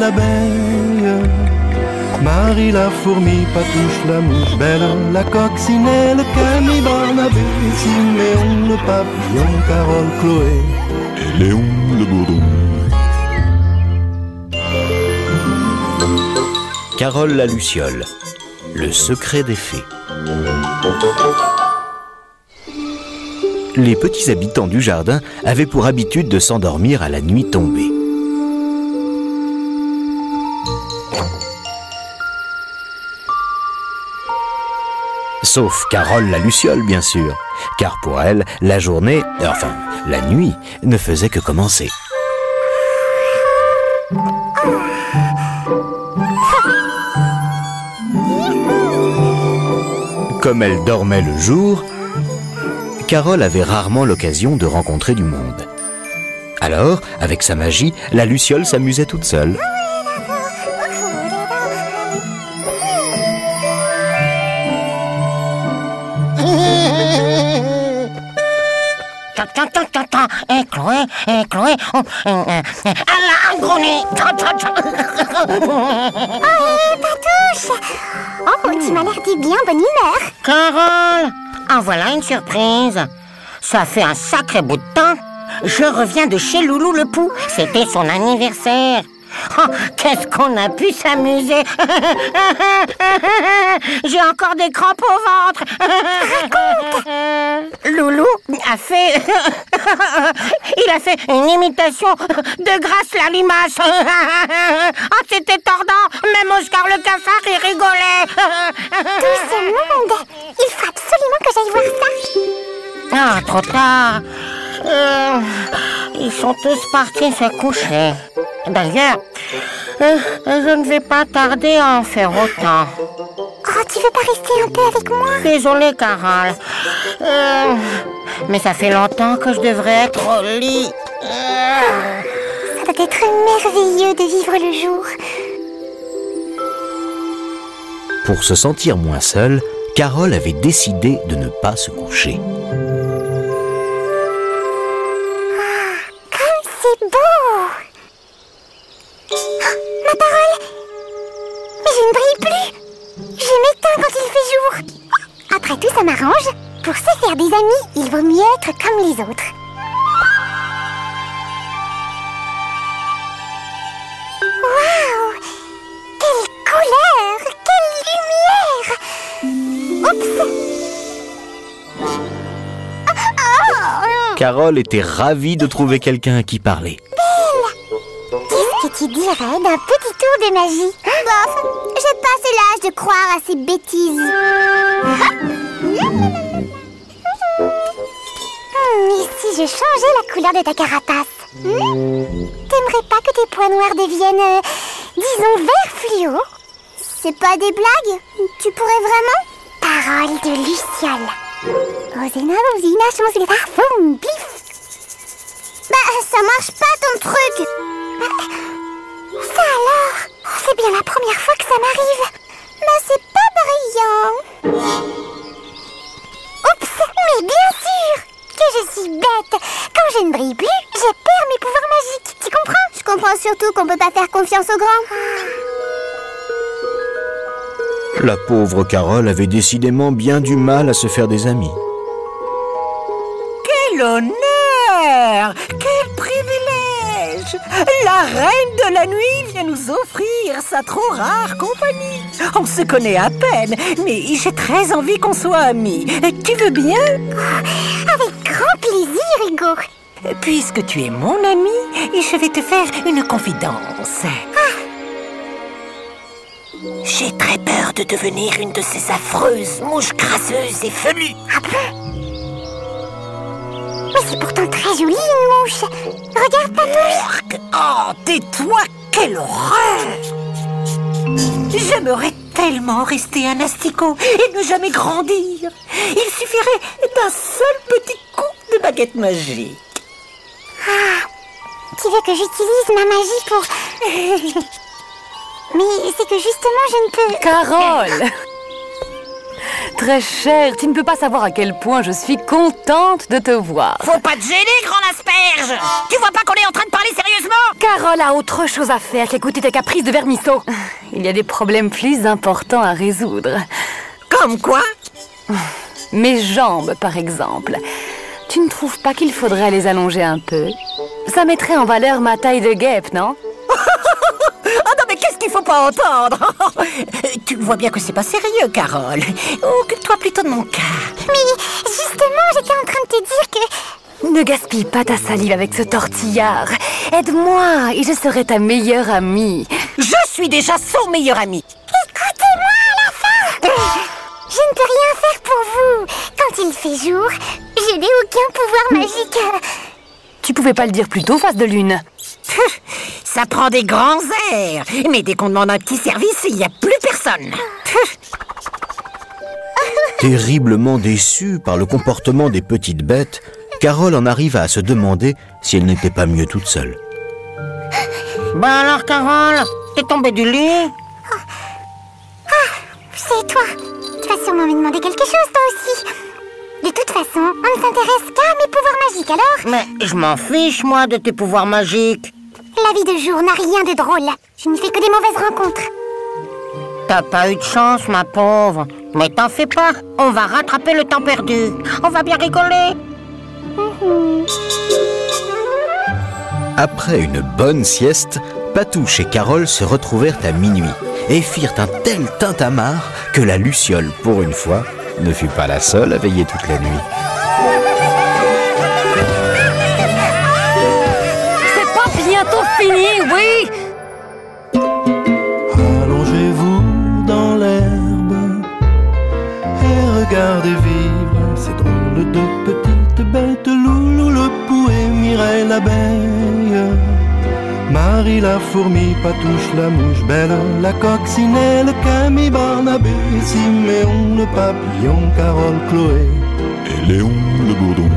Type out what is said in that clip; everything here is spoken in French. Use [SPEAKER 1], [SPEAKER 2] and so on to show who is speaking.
[SPEAKER 1] l'abeille. Marie la fourmi, Patouche la mouche, Belle la coccinelle, Camille, Barnabé, Siméon le papillon, Carole, Chloé et Léon le bourdon.
[SPEAKER 2] Carole la luciole, le secret des fées. Les petits habitants du jardin avaient pour habitude de s'endormir à la nuit tombée. Sauf Carole la luciole, bien sûr, car pour elle, la journée, enfin, la nuit, ne faisait que commencer. Comme elle dormait le jour, Carole avait rarement l'occasion de rencontrer du monde. Alors, avec sa magie, la luciole s'amusait toute seule.
[SPEAKER 3] Chloé, un gros nez.
[SPEAKER 4] Patouche! Oh, tu m'as l'air de bien bonne humeur.
[SPEAKER 3] Carole, en voilà une surprise. Ça fait un sacré bout de temps. Je reviens de chez Loulou le Pou. C'était son anniversaire. Oh, qu'est-ce qu'on a pu s'amuser. J'ai encore des crampes au ventre. Loulou a fait... Il a fait une imitation de Grâce la limace. Oh, c'était tordant. Même Oscar le cafard, il rigolait.
[SPEAKER 4] Tout ce monde. Il faut absolument que j'aille voir ça.
[SPEAKER 3] Ah, trop tard. Ils sont tous partis se coucher. D'ailleurs, je ne vais pas tarder à en faire autant.
[SPEAKER 4] Oh, tu veux pas rester un peu avec moi?
[SPEAKER 3] Désolée, Carole. Mais ça fait longtemps que je devrais être au lit.
[SPEAKER 4] Ça doit être merveilleux de vivre le jour.
[SPEAKER 2] Pour se sentir moins seule, Carole avait décidé de ne pas se coucher.
[SPEAKER 4] C'est beau! Ma parole! Mais je ne brille plus! Je m'éteins quand il fait jour! Après tout, ça m'arrange. Pour se faire des amis, il vaut mieux être comme les autres. Waouh! Quelle couleur! Quelle lumière! Oups!
[SPEAKER 2] Carole était ravie de trouver quelqu'un à qui parler.
[SPEAKER 4] Belle! Qu'est-ce que tu dirais d'un petit tour de magie? Bof, j'ai passé l'âge de croire à ces bêtises. Et si je changeais la couleur de ta carapace? T'aimerais pas que tes points noirs deviennent, disons, vert fluo? C'est pas des blagues? Tu pourrais vraiment? Parole de luciole. Rosina, je m'en suis parfum, pif. Bah, ça marche pas ton truc. Bah, ça alors? C'est bien la première fois que ça m'arrive. Bah, c'est pas brillant. Oups, mais bien sûr que je suis bête. Quand je ne brille plus, je perds mes pouvoirs magiques. Tu comprends? Je comprends surtout qu'on peut pas faire confiance aux grands.
[SPEAKER 2] La pauvre Carole avait décidément bien du mal à se faire des amis.
[SPEAKER 5] Quel honneur! Quel privilège! La reine de la nuit vient nous offrir sa trop rare compagnie. On se connaît à peine, mais j'ai très envie qu'on soit amis. Tu veux bien?
[SPEAKER 4] Avec grand plaisir, Hugo.
[SPEAKER 5] Puisque tu es mon ami, je vais te faire une confidence. J'ai très peur de devenir une de ces affreuses mouches crasseuses et felues.
[SPEAKER 4] Ah bon? Mais c'est pourtant très joli, une mouche. Regarde, Patouche.
[SPEAKER 5] Oh, tais-toi, quelle horreur! J'aimerais tellement rester un asticot et ne jamais grandir. Il suffirait d'un seul petit coup de baguette magique.
[SPEAKER 4] Ah, tu veux que j'utilise ma magie pour... Mais c'est que justement, je ne peux...
[SPEAKER 6] Carole! très cher, tu ne peux pas savoir à quel point je suis contente de te voir.
[SPEAKER 3] Faut pas te gêner, grande asperge. Tu vois pas qu'on est en train de parler sérieusement?
[SPEAKER 6] Carole a autre chose à faire qu'écouter tes caprices de vermisseau. Il y a des problèmes plus importants à résoudre.
[SPEAKER 3] Comme quoi?
[SPEAKER 6] Mes jambes, par exemple. Tu ne trouves pas qu'il faudrait les allonger un peu? Ça mettrait en valeur ma taille de guêpe, non?
[SPEAKER 3] Ah non, mais qu'est-ce qu'il faut pas entendre? Tu vois bien que c'est pas sérieux, Carole. Occupe-toi plutôt de mon cas.
[SPEAKER 4] Mais justement, j'étais en train de te dire que...
[SPEAKER 6] Ne gaspille pas ta salive avec ce tortillard. Aide-moi et je serai ta meilleure amie.
[SPEAKER 3] Je suis déjà son meilleur ami.
[SPEAKER 4] Écoutez-moi à la fin. Je ne peux rien faire pour vous. Quand il fait jour, je n'ai aucun pouvoir magique.
[SPEAKER 6] Tu pouvais pas le dire plus tôt, face de lune.
[SPEAKER 3] Ça prend des grands airs. Mais dès qu'on demande un petit service, il n'y a plus personne.
[SPEAKER 2] Terriblement déçue par le comportement des petites bêtes, Carole en arrive à se demander si elle n'était pas mieux toute seule.
[SPEAKER 3] Bah alors, Carole, t'es tombée du lit?
[SPEAKER 4] C'est toi. Tu vas sûrement me demander quelque chose, toi aussi. De toute façon, on ne s'intéresse qu'à mes pouvoirs magiques, alors?
[SPEAKER 3] Mais je m'en fiche, moi, de tes pouvoirs magiques.
[SPEAKER 4] La vie de jour n'a rien de drôle. Je ne fais que des mauvaises rencontres.
[SPEAKER 3] T'as pas eu de chance, ma pauvre. Mais t'en fais pas. On va rattraper le temps perdu. On va bien rigoler.
[SPEAKER 2] Après une bonne sieste, Patouche et Carole se retrouvèrent à minuit et firent un tel tintamarre que la luciole, pour une fois, ne fut pas la seule à veiller toute la nuit.
[SPEAKER 6] C'est pas bientôt fini, oui?
[SPEAKER 1] Allongez-vous dans l'herbe et regardez vivre ces drôles de petites bêtes. Loulou le pou et Mireille l'abeille, Marie la fourmi, Patouche la mouche belle, la coccinelle, Camille, Barnabé, Siméon le papillon, Carole, Chloé et Léon le bourdon.